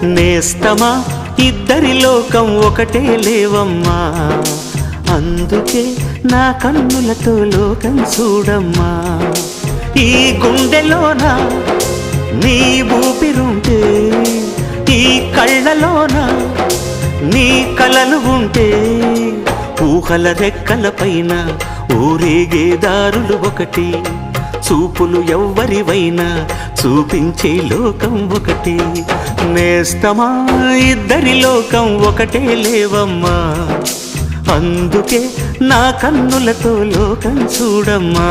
నేస్తమా ఇద్దరి లోకం ఒకటే లేవమ్మా, అందుకే నా కన్నులతో లోకం చూడమ్మా. ఈ గుండెలోన నీ ఊపిరుంటే, ఈ కళ్ళలోన నీ కలలు ఉంటే, ఊహల రెక్కల పైన ఊరేగే దారులు ఒకటి, చూపులు ఎవ్వరివైనా చూపించే లోకం ఒకటి. నేస్తమా ఇద్దరి లోకం ఒకటే లేవమ్మా, అందుకే నా కన్నులతో లోకం చూడమ్మా.